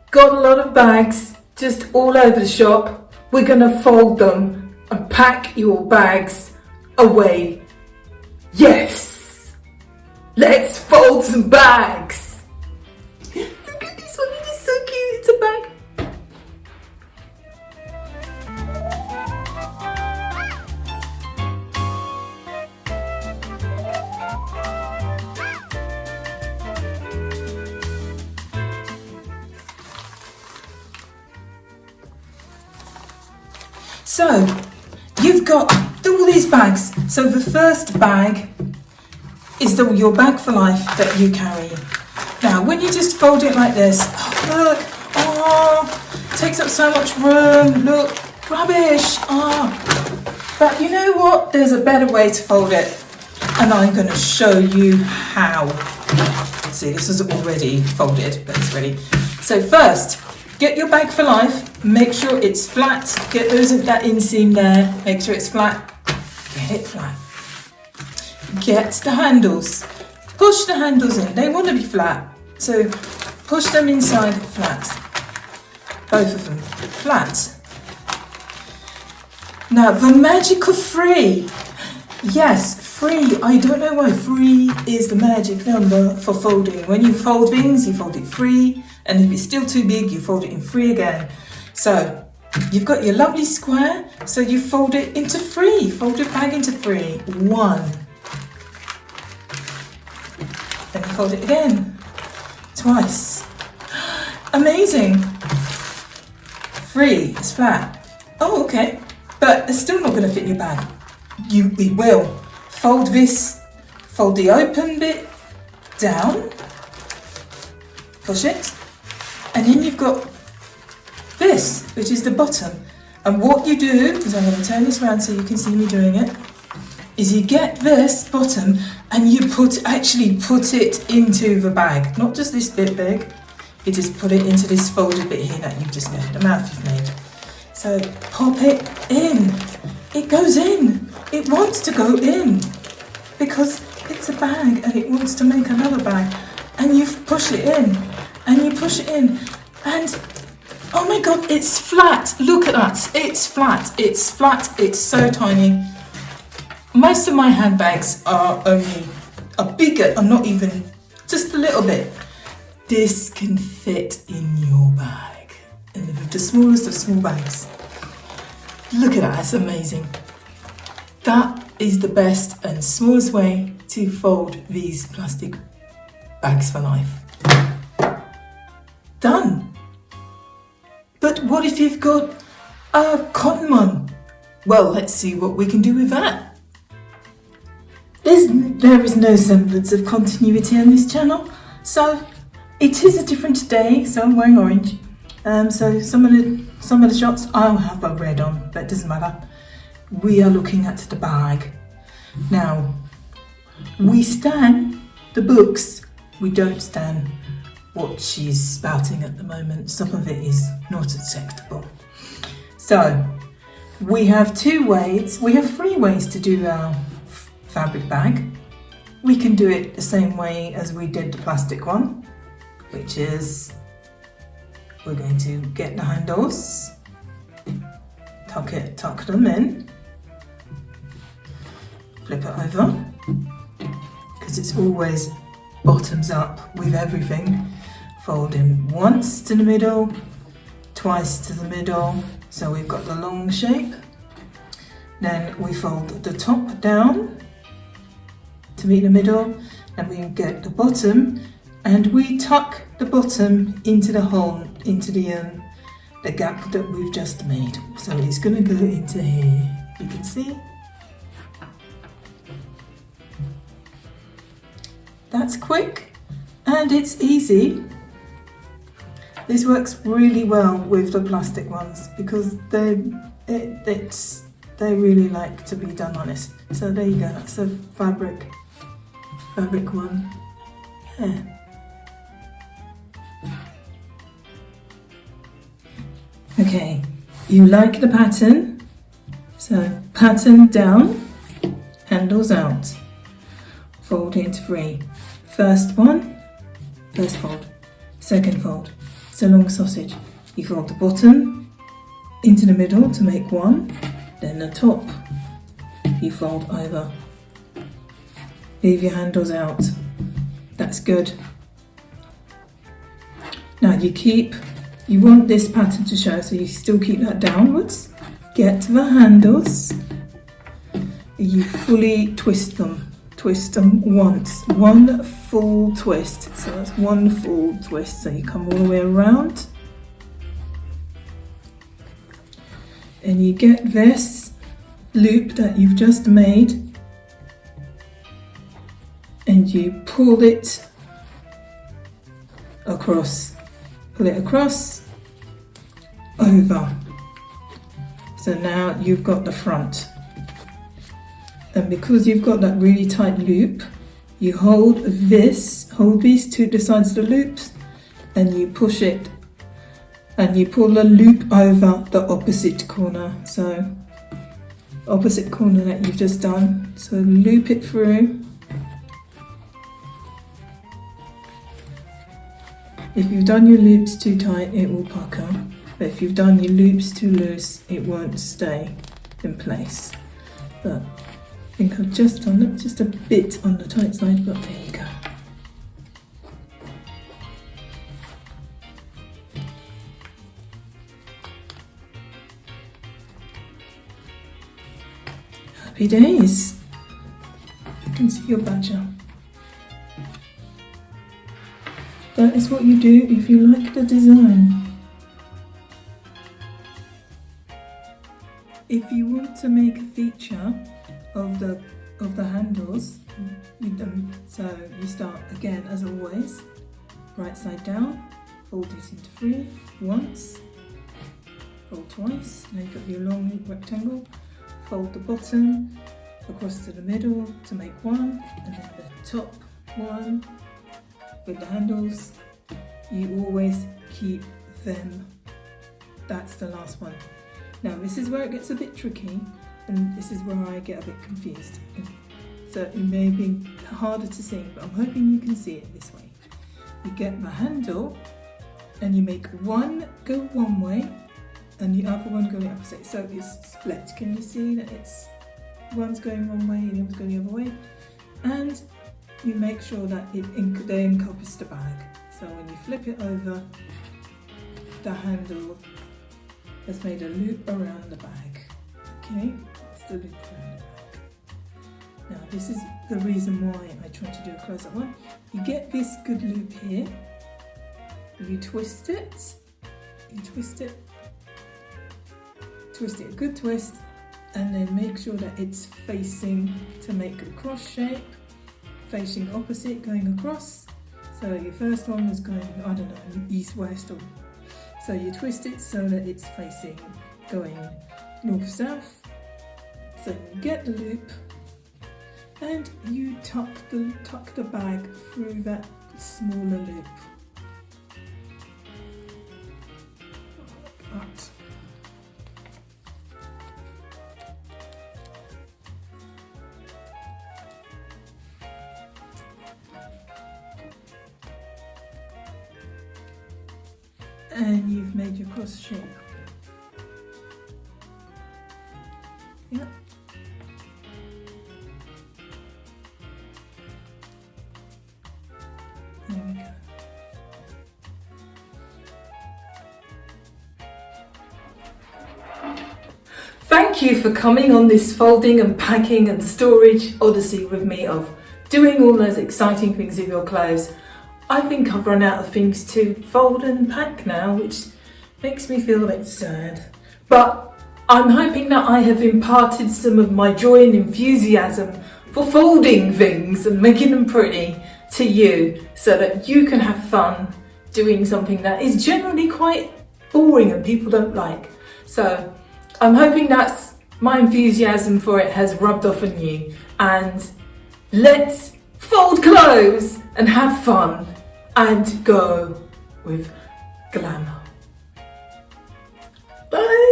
Got a lot of bags just all over the shop. We're gonna fold them and pack your bags away. Yes! Let's fold some bags! Look at this one, it is so cute, it's a bag. So, you've got all these bags. So the first bag is your bag for life that you carry. Now, when you just fold it like this, oh, look, oh, it takes up so much room, look, rubbish, oh. But you know what? There's a better way to fold it, and I'm going to show you how. See, this is already folded, but it's ready. So first, get your bag for life. Make sure it's flat. Get that inseam there. Make sure it's flat. Get it flat. Get the handles. Push the handles in. They want to be flat. So push them inside flat. Both of them flat. Now the magic of 3. Yes, 3. I don't know why 3 is the magic number for folding. When you fold things, you fold it 3. And if it's still too big, you fold it in 3 again. So you've got your lovely square, so you fold it into 3. Fold your bag into 3. 1. Then you fold it again. Twice. Amazing. 3 is flat. Oh, okay. But it's still not going to fit in your bag. It will. Fold this, fold the open bit down. Push it. And then you've got this, which is the bottom. And what you do, is I'm going to turn this around so you can see me doing it, is you get this bottom and you actually put it into the bag. Not just this bit big, you just put it into this folded bit here that you've just made, the mouth you've made. So pop it in. It goes in. It wants to go in because it's a bag and it wants to make another bag. And you push it in. And you push it in, and oh my god, it's flat. Look at that, it's flat, it's flat, it's so tiny. Most of my handbags are bigger, or not even, just a little bit. This can fit in your bag, and the smallest of small bags. Look at that, that's amazing. That is the best and smallest way to fold these plastic bags for life. Done. But what if you've got a cotton one? Well, let's see what we can do with that. There is no semblance of continuity on this channel, so it is a different day. So I'm wearing orange. So some of the shots I'll have a red on, but it doesn't matter. We are looking at the bag. Now, we stan the books. We don't stan what she's spouting at the moment. Some of it is not acceptable. So we have 3 ways to do our fabric bag. We can do it the same way as we did the plastic one, which is we're going to get the handles, tuck them in, flip it over, because it's always bottoms up with everything. Fold in once to the middle, twice to the middle, so we've got the long shape. Then we fold the top down to meet the middle, and we get the bottom, and we tuck the bottom into the hole, into the gap that we've just made. So it's going to go into here, you can see. That's quick and it's easy. This works really well with the plastic ones because they really like to be done on it. So there you go, that's a fabric one. Yeah. Okay, you like the pattern? So pattern down, handles out. Fold into 3. First one, first fold, second fold, It's a long sausage. You fold the bottom into the middle to make one, then the top you fold over. Leave your handles out. That's good. Now you want this pattern to show, so you still keep that downwards. Get to the handles. You fully twist them. Twist them once. One full twist. So that's one full twist. So you come all the way around. And you get this loop that you've just made. And you pull it across. Pull it across, over. So now you've got the front. And because you've got that really tight loop, you hold these to the sides of the loops, and you push it, and you pull the loop over the opposite corner. So opposite corner that you've just done. So loop it through. If you've done your loops too tight, it will pucker. But if you've done your loops too loose, it won't stay in place. But I think I've just done it just a bit on the tight side, but there you go. Happy days. You can see your badger. That is what you do if you like the design. If you want to make a feature of the handles, so you start again as always, right side down, fold it into three, once, fold twice, and then you've got your long rectangle, fold the bottom across to the middle to make one, and then the top one with the handles. You always keep them. That's the last one. Now this is where it gets a bit tricky, and this is where I get a bit confused. So it may be harder to see, but I'm hoping you can see it this way. You get the handle and you make one go one way and the other one go the opposite. So it's split. Can you see that it's one's going one way and the other's going the other way? And you make sure that they encompass the bag. So when you flip it over, the handle has made a loop around the bag. Okay, that's the loop around the bag. Now this is the reason why I try to do a close-up one. You get this good loop here, you twist it, a good twist, and then make sure that it's facing to make a cross shape, facing opposite, going across. So your first one was going, I don't know, east-west, or so you twist it so that it's facing, going north-south. So you get the loop, and you tuck the bag through that smaller loop. Like that. And you've made your cross shape. Yeah. There we go. Thank you for coming on this folding and packing and storage odyssey with me of doing all those exciting things with your clothes. I think I've run out of things to fold and pack now, which makes me feel a bit sad. But I'm hoping that I have imparted some of my joy and enthusiasm for folding things and making them pretty to you, so that you can have fun doing something that is generally quite boring and people don't like. So I'm hoping that my enthusiasm for it has rubbed off on you, and let's fold clothes and have fun and go with glamour. Bye!